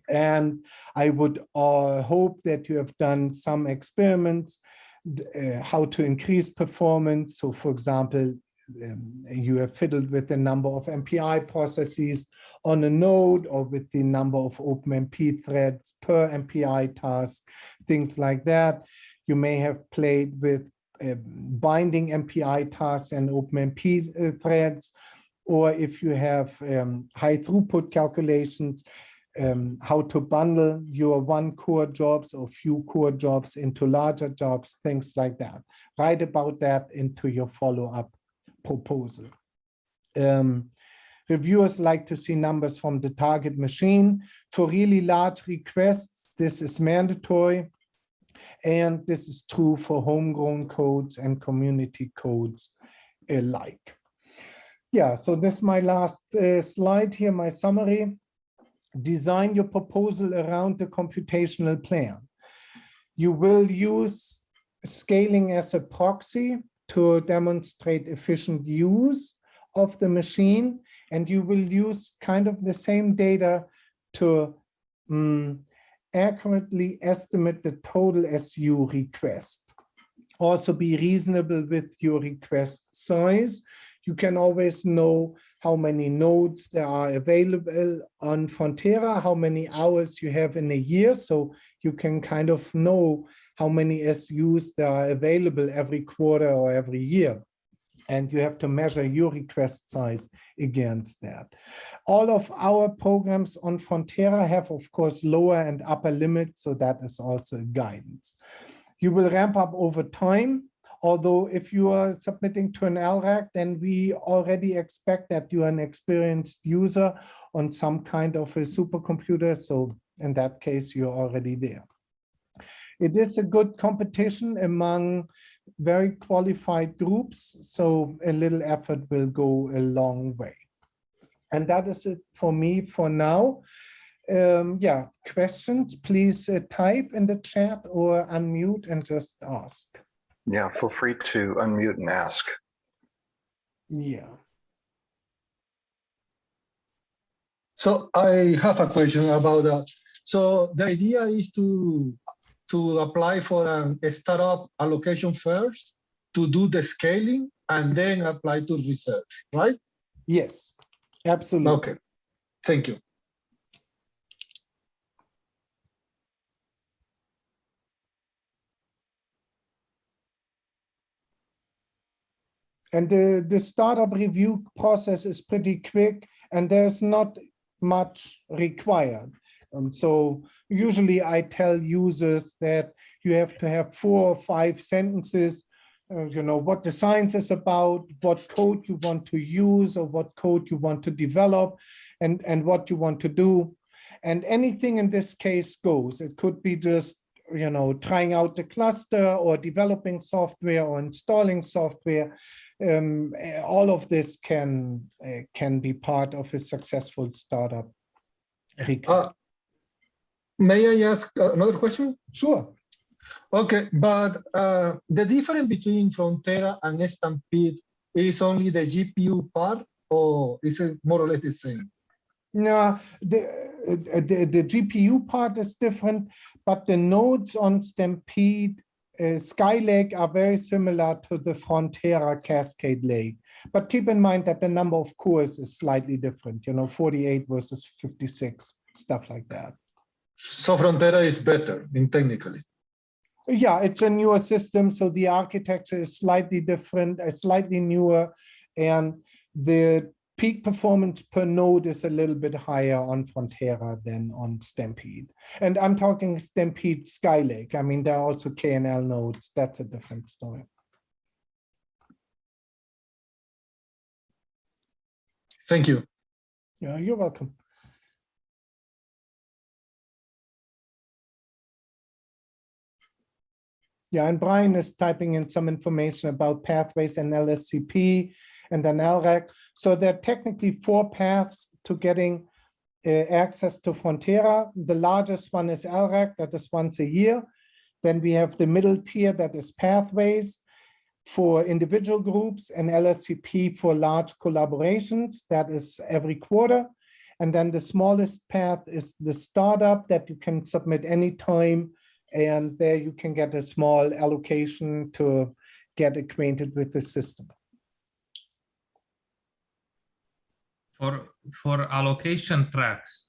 And I would hope that you have done some experiments, how to increase performance. So for example, you have fiddled with the number of MPI processes on a node, or with the number of OpenMP threads per MPI task, things like that. You may have played with binding MPI tasks and OpenMP threads, or if you have high throughput calculations, how to bundle your one core jobs or few core jobs into larger jobs, things like that. Write about that into your follow-up proposal. Reviewers like to see numbers from the target machine. For really large requests, this is mandatory. And this is true for homegrown codes and community codes alike. Yeah, so this is my last slide here, my summary. Design your proposal around the computational plan. You will use scaling as a proxy to demonstrate efficient use of the machine, and you will use kind of the same data to accurately estimate the total SU request. Also be reasonable with your request size. You can always know how many nodes there are available on Frontera, how many hours you have in a year, so you can kind of know how many SUs there are available every quarter or every year. And you have to measure your request size against that. All of our programs on Frontera have, of course, lower and upper limits, so that is also guidance. You will ramp up over time, although if you are submitting to an LRAC, then we already expect that you are an experienced user on some kind of a supercomputer, so in that case, you're already there. It is a good competition among very qualified groups, so a little effort will go a long way. And that is it for me for now. Yeah, questions, please type in the chat or unmute and just ask. Yeah, feel free to unmute and ask. Yeah. So I have a question about that. So the idea is to apply for a startup allocation first, to do the scaling, and then apply to research, right? Yes, absolutely. Okay, thank you. And the startup review process is pretty quick, and there's not much required. So usually I tell users that you have to have 4 or 5 sentences, you know, what the science is about, what code you want to use or what code you want to develop, and what you want to do. And anything in this case goes. It could be just, you know, trying out the cluster or developing software or installing software. All of this can be part of a successful startup request. May I ask another question? Sure. Okay, but the difference between Frontera and Stampede is only the GPU part, or is it more or less the same? No, the GPU part is different, but the nodes on Stampede Skylake are very similar to the Frontera Cascade Lake. But keep in mind that the number of cores is slightly different, you know, 48 versus 56, stuff like that. So Frontera is better technically. Yeah, it's a newer system, so the architecture is slightly different, slightly newer, and the peak performance per node is a little bit higher on Frontera than on Stampede. And I'm talking Stampede Skylake. I mean, there are also KNL nodes. That's a different story. Thank you. Yeah, you're welcome. Yeah, and Brian is typing in some information about pathways and LSCP and then LRAC. So there are technically 4 paths to getting access to Frontera. The largest one is LRAC, that is once a year. Then we have the middle tier, that is pathways for individual groups, and LSCP for large collaborations, that is every quarter. And then the smallest path is the startup that you can submit anytime, and there you can get a small allocation to get acquainted with the system. For allocation tracks,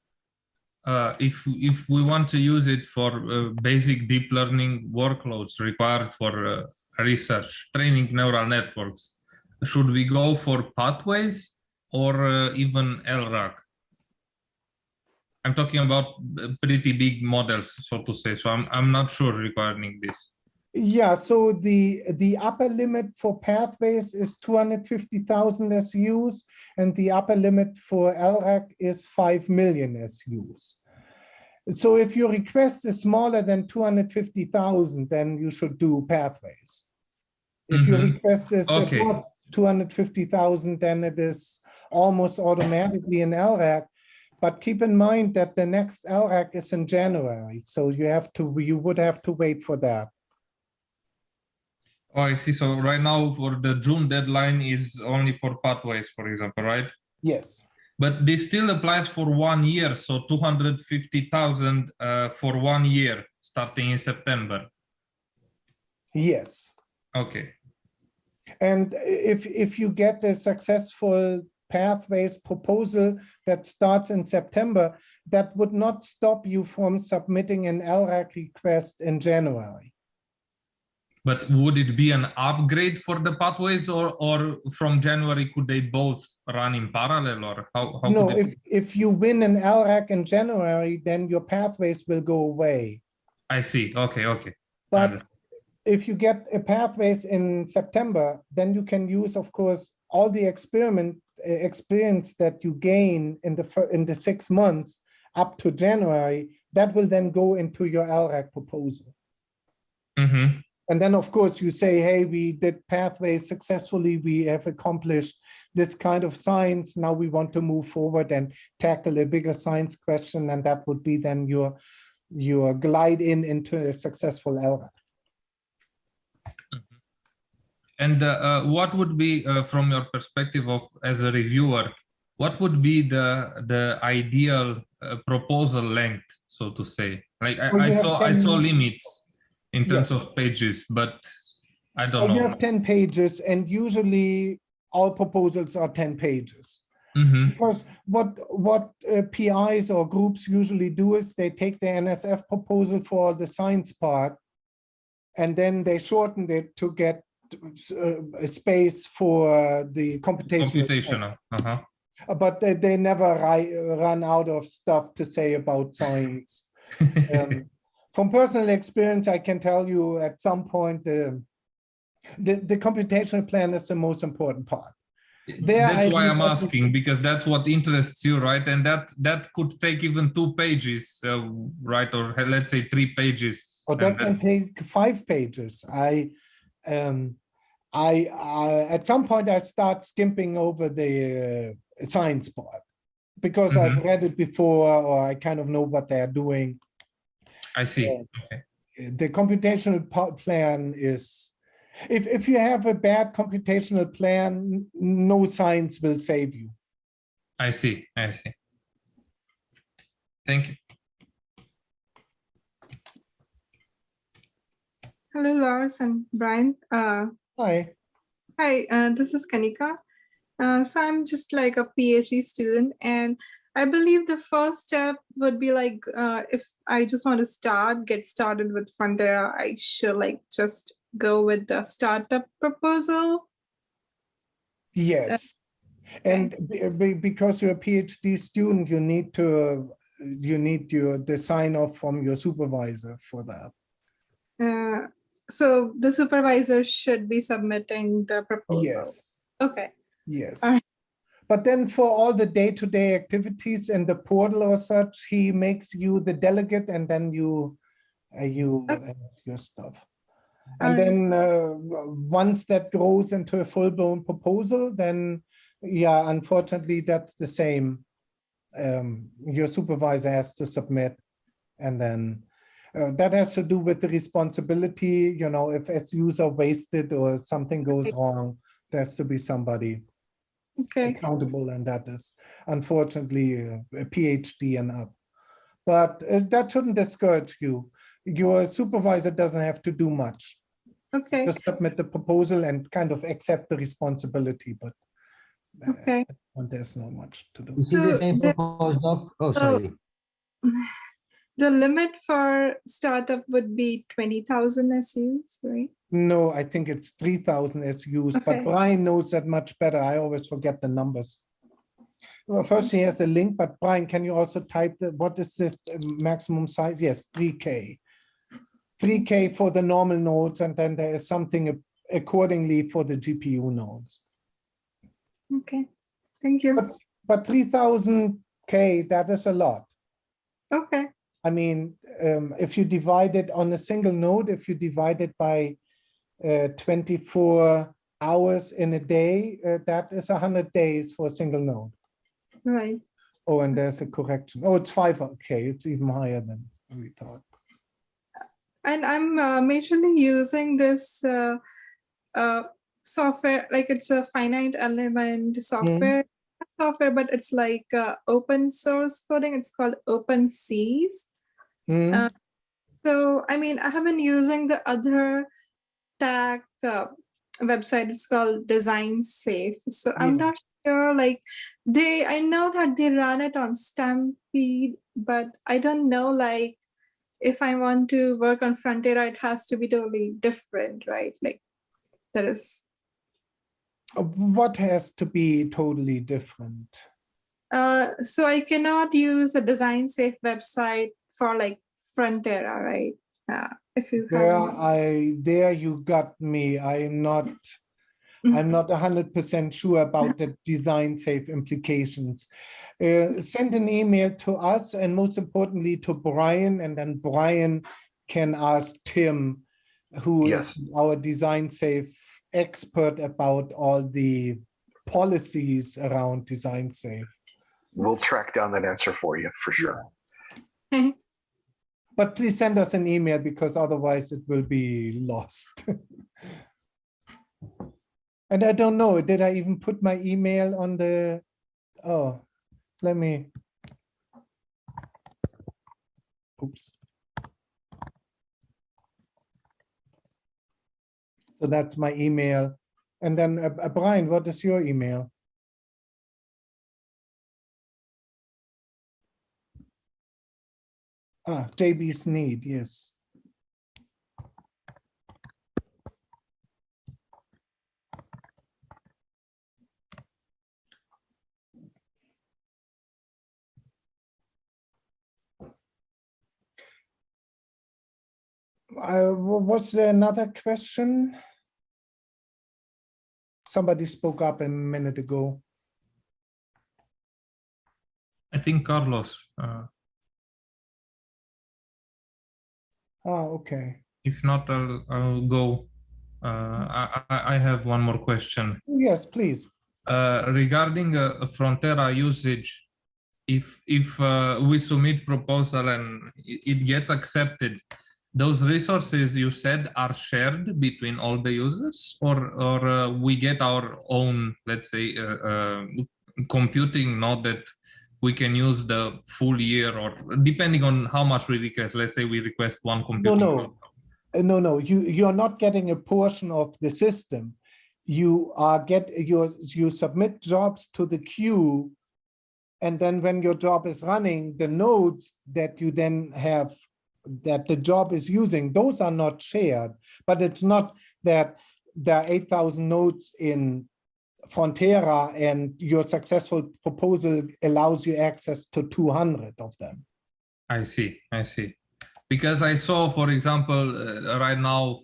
if we want to use it for basic deep learning workloads required for research, training neural networks, should we go for pathways or even LRAC? I'm talking about pretty big models, so to say. So I'm not sure regarding this. Yeah, so the upper limit for pathways is 250,000 SUs, and the upper limit for LRAC is 5 million SUs. So if your request is smaller than 250,000, then you should do pathways. If your request is above 250,000, then it is almost automatically an LRAC. But keep in mind that the next LRAC is in January, so you would have to wait for that. Oh, I see. So right now for the June deadline is only for pathways, for example, right? Yes. But this still applies for 1 year, so 250,000 for 1 year, starting in September. Yes. Okay. And if you get a successful pathways proposal that starts in September, that would not stop you from submitting an LRAC request in January. But would it be an upgrade for the pathways, or from January could they both run in parallel, or how No, could it... if you win an LRAC in January, then your pathways will go away. I see. Okay, okay. But if you get a pathways in September, then you can use, of course, all the experience that you gain in the 6 months up to January. That will then go into your LRAC proposal. Mm-hmm. And then, of course, you say, hey, we did pathways successfully. We have accomplished this kind of science. Now we want to move forward and tackle a bigger science question. And that would be then your glide into a successful LRAC. And what would be, from your perspective of as a reviewer, what would be the ideal proposal length, so to say? Like I saw limits in terms of pages, but I don't know. You have 10 pages, and usually all proposals are 10 pages. Mm-hmm. Because what PIs or groups usually do is they take the NSF proposal for the science part, and then they shorten it to get a space for the computational. Uh-huh. But they never run out of stuff to say about science. from personal experience, I can tell you at some point, the computational plan is the most important part. That's why I'm asking, because that's what interests you, right? And that could take even 2 pages, right? Or let's say 3 pages. Or that can take 5 pages. At some point I start skipping over the science part because I've read it before, or I kind of know what they're doing. I see. Okay. The computational plan is, if you have a bad computational plan, no science will save you. I see. I see. Thank you. Hello, Lars and Brian. Hi. Hi, this is Kanika. So I'm just like a PhD student, and I believe the first step would be like, if I just want to get started with Frontera, I should like just go with the startup proposal. Yes. And because you're a PhD student, you need the sign off from your supervisor for that. So the supervisor should be submitting the proposal. Yes. Okay. Yes. All right. But then for all the day-to-day activities in the portal or such, he makes you the delegate, and then you your stuff. And then once that grows into a full-blown proposal, then yeah, unfortunately, that's the same. Your supervisor has to submit, and then that has to do with the responsibility. You know, if SUs are wasted or something goes wrong, there has to be somebody accountable, and that is unfortunately a PhD and up. But that shouldn't discourage you. Your supervisor doesn't have to do much. Okay. Just submit the proposal and kind of accept the responsibility, but there's not much to do. Is it the same for postdoc? Oh, sorry. The limit for startup would be 20,000 SUs, right? No, I think it's 3,000 SUs, but Brian knows that much better. I always forget the numbers. Well, first he has a link, but Brian, can you also type what is this maximum size? Yes, 3K. 3K for the normal nodes, and then there is something accordingly for the GPU nodes. Okay, thank you. But 3,000K, that is a lot. Okay. I mean, if you divide it on a single node, if you divide it by 24 hours in a day, that is 100 days for a single node. Right. Oh, and there's a correction. Oh, it's 5K. It's even higher than we thought. And I'm majorly using this software, like it's a finite element software, but it's like open source coding. It's called OpenCs. So, I mean, I have been using the other tag website. It's called Design Safe. So I'm not sure, like I know that they run it on Stampede, but I don't know, like if I want to work on Frontera, it has to be totally different, right? Like there is. What has to be totally different? So I cannot use a Design Safe website for like Frontera, right? If you have. There you got me. I'm not 100% sure about the design safe implications. Send an email to us, and most importantly to Brian, and then Brian can ask Tim, who is our design safe expert, about all the policies around design safe. We'll track down that answer for you for sure. Yeah. But please send us an email, because otherwise it will be lost. And I don't know, did I even put my email on the, oh, let me, oops. So that's my email. And then Brian, what is your email? JB Sneed, yes. Was there another question? Somebody spoke up a minute ago. I think Carlos. Okay. If not, I'll go. I have one more question. Yes, please. Regarding Frontera usage, if we submit proposal and it gets accepted, those resources you said are shared between all the users, or we get our own, let's say, computing node that we can use the full year, or depending on how much we request. Let's say we request one computing node. No. You're not getting a portion of the system. You submit jobs to the queue, and then when your job is running, the nodes that you then have that the job is using, those are not shared. But it's not that there are 8,000 nodes in Frontera and your successful proposal allows you access to 200 of them. I see. Because I saw, for example, right now,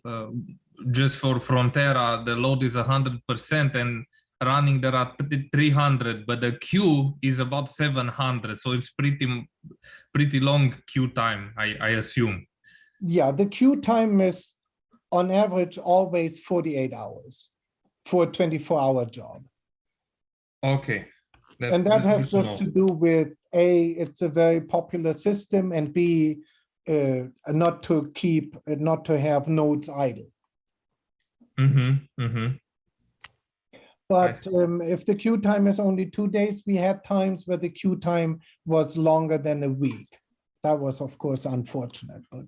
just for Frontera, the load is 100% and running there are 300, but the queue is about 700. So it's pretty long queue time, I assume. Yeah, the queue time is on average always 48 hours for a 24-hour job. Okay. And that has just to do with A, it's a very popular system, and B, not to have nodes idle. But if the queue time is only 2 days, we had times where the queue time was longer than a week. That was, of course, unfortunate, but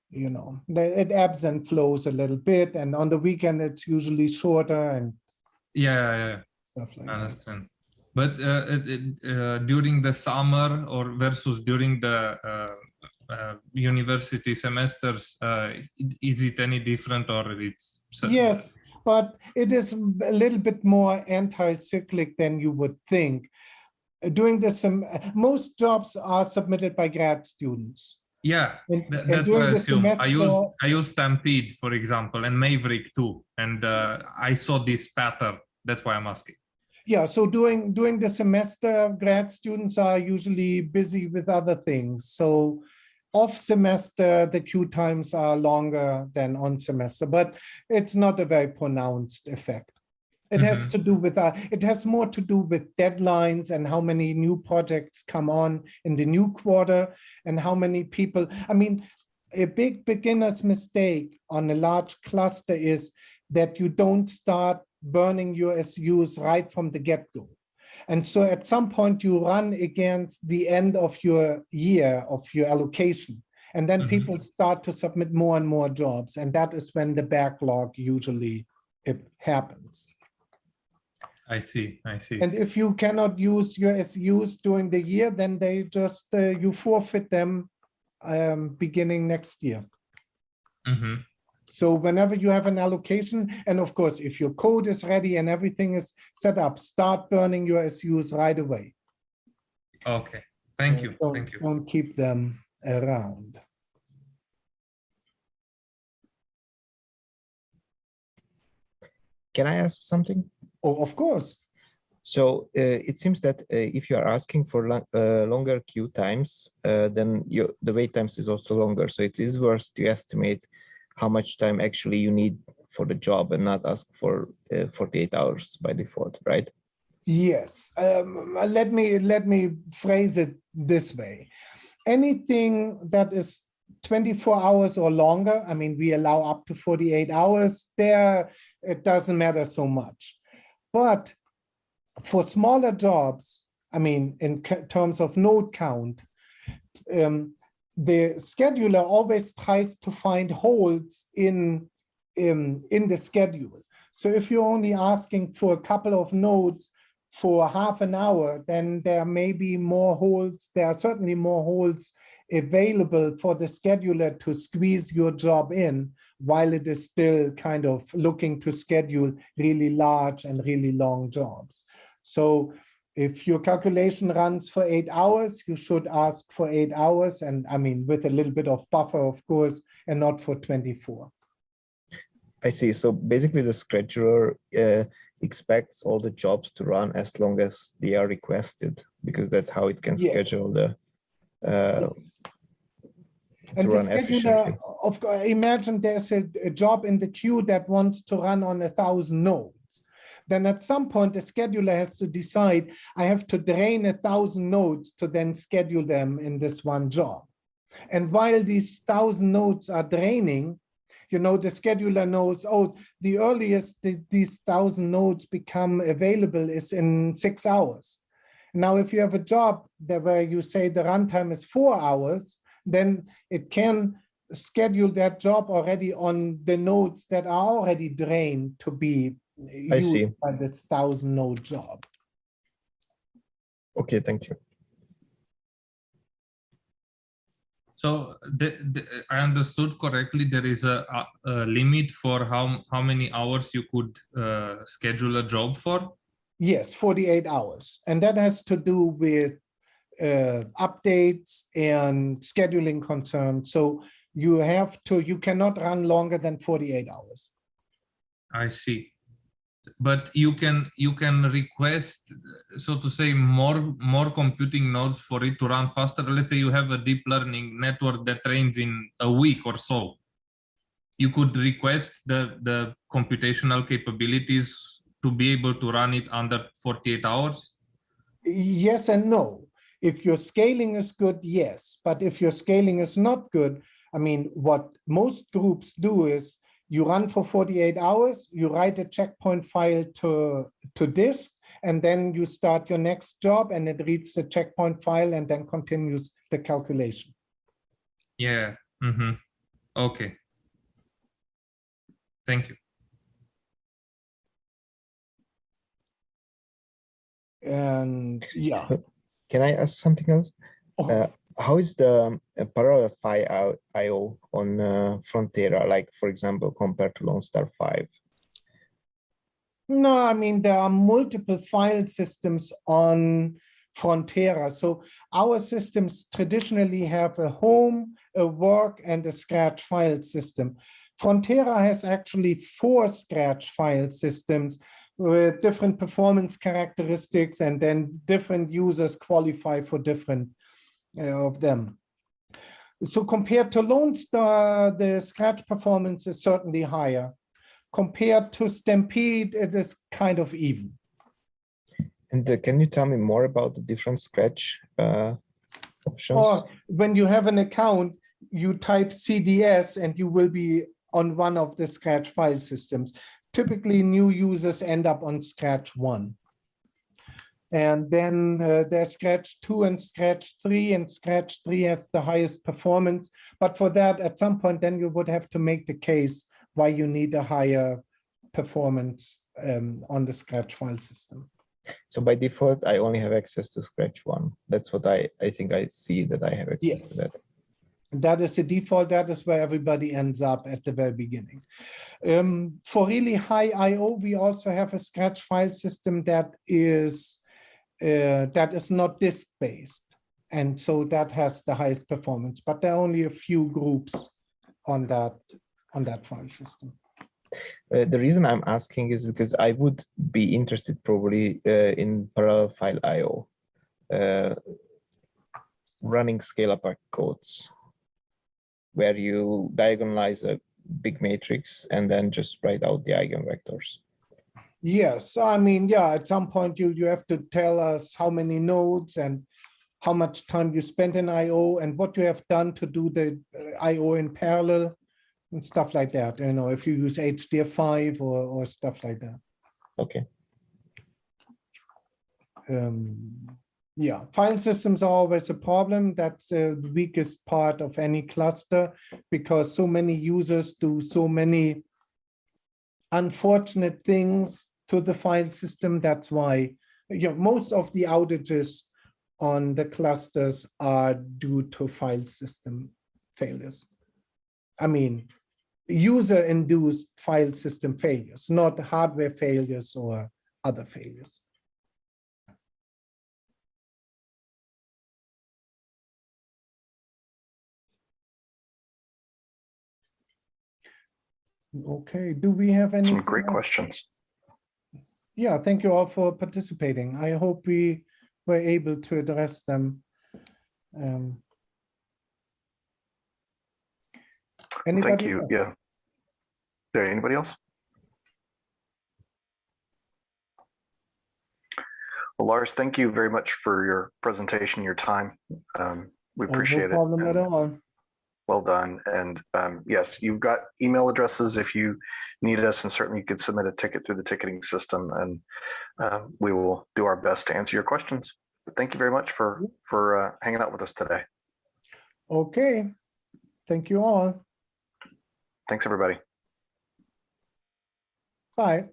you know, it ebbs and flows a little bit. And on the weekend, it's usually shorter and stuff like that. I understand. But during the summer or versus during the university semesters, is it any different, or it's? Yes, but it is a little bit more anti-cyclic than you would think. During the most jobs are submitted by grad students. Yeah, that's what I assume. I use Stampede, for example, and Maverick too, and I saw this pattern. That's why I'm asking. Yeah, so during the semester, grad students are usually busy with other things. So off semester, the queue times are longer than on semester, but it's not a very pronounced effect. It has to do with it has more to do with deadlines and how many new projects come on in the new quarter and how many people. I mean, a big beginner's mistake on a large cluster is that you don't start burning your SUs right from the get-go. And so at some point you run against the end of your year of your allocation. And then people start to submit more and more jobs. And that is when the backlog usually happens. I see. And if you cannot use your SUs during the year, then they just, you forfeit them beginning next year. So whenever you have an allocation, and of course, if your code is ready and everything is set up, start burning your SUs right away. Okay, thank you. Don't keep them around. Can I ask something? Oh, of course. So it seems that if you are asking for longer queue times, then the wait times is also longer. So it is worth to estimate how much time actually you need for the job and not ask for 48 hours by default, right? Yes. Let me phrase it this way. Anything that is 24 hours or longer, I mean, we allow up to 48 hours there, it doesn't matter so much. But for smaller jobs, I mean, in terms of node count, the scheduler always tries to find holes in the schedule. So if you're only asking for a couple of nodes for half an hour, then there may be more holes. There are certainly more holes available for the scheduler to squeeze your job in while it is still kind of looking to schedule really large and really long jobs. So If your calculation runs for 8 hours, you should ask for 8 hours. And I mean, with a little bit of buffer, of course, and not for 24. I see. So basically the scheduler expects all the jobs to run as long as they are requested, because that's how it can Yeah. schedule the And to the run efficiently. scheduler, of course, imagine there's a job in the queue that wants to run on 1,000 nodes. Then at some point, the scheduler has to decide, I have to drain 1,000 nodes to then schedule them in this one job. And while these 1,000 nodes are draining, you know, the scheduler knows, oh, the earliest these 1,000 nodes become available is in 6 hours. Now, if you have a job that where you say the runtime is 4 hours, then it can schedule that job already on the nodes that are already drained to be used by this 1,000 node job. Okay, thank you. So I understood correctly, there is a limit for how many hours you could schedule a job for? Yes, 48 hours. And that has to do with updates and scheduling concerns. So you cannot run longer than 48 hours. I see. But you can request, so to say, more computing nodes for it to run faster. Let's say you have a deep learning network that trains in a week or so. You could request the computational capabilities to be able to run it under 48 hours? Yes and no. If your scaling is good, yes. But if your scaling is not good, I mean, what most groups do is you run for 48 hours, you write a checkpoint file to disk, and then you start your next job and it reads the checkpoint file and then continues the calculation. Yeah. Mm-hmm. Okay. Thank you. And yeah. Can I ask something else? How is the parallel file I/O on Frontera, like, for example, compared to Lone Star 5? No, I mean, there are multiple file systems on Frontera. So our systems traditionally have a home, a work, and a scratch file system. Frontera has actually 4 scratch file systems with different performance characteristics, and then different users qualify for different of them. So compared to Lone Star, the scratch performance is certainly higher. Compared to Stampede, it is kind of even. And can you tell me more about the different scratch options? Or when you have an account, you type CDS and you will be on one of the scratch file systems. Typically, new users end up on Scratch 1. And then there's Scratch 2 and Scratch 3, and Scratch 3 has the highest performance. But for that, at some point, then you would have to make the case why you need a higher performance on the Scratch file system. So by default, I only have access to Scratch 1. That's what I think I see, that I have access to that. That is the default. That is where everybody ends up at the very beginning. For really high I/O, we also have a Scratch file system that is not disk-based. And so that has the highest performance, but there are only a few groups on that file system. The reason I'm asking is because I would be interested probably in parallel file I/O, running scale-up codes, where you diagonalize a big matrix and then just write out the eigenvectors. Yes, I mean, yeah, at some point you have to tell us how many nodes and how much time you spent in I/O and what you have done to do the I/O in parallel and stuff like that. You know, if you use HDF5 or stuff like that. Okay. Yeah, file systems are always a problem. That's the weakest part of any cluster because so many users do so many unfortunate things to the file system. That's why most of the outages on the clusters are due to file system failures. I mean, user-induced file system failures, not hardware failures or other failures. Okay, do we have any? Some great questions. Yeah, thank you all for participating. I hope we were able to address them. Thank Anybody you. else? Yeah. Is there anybody else? Well, Lars, thank you very much for your presentation, your time. We Oh, appreciate no problem it. at all. Well done. And yes, you've got email addresses if you need us, and certainly you could submit a ticket through the ticketing system, and we will do our best to answer your questions. But thank you very much for hanging out with us today. Okay, thank you all. Thanks, everybody. Bye.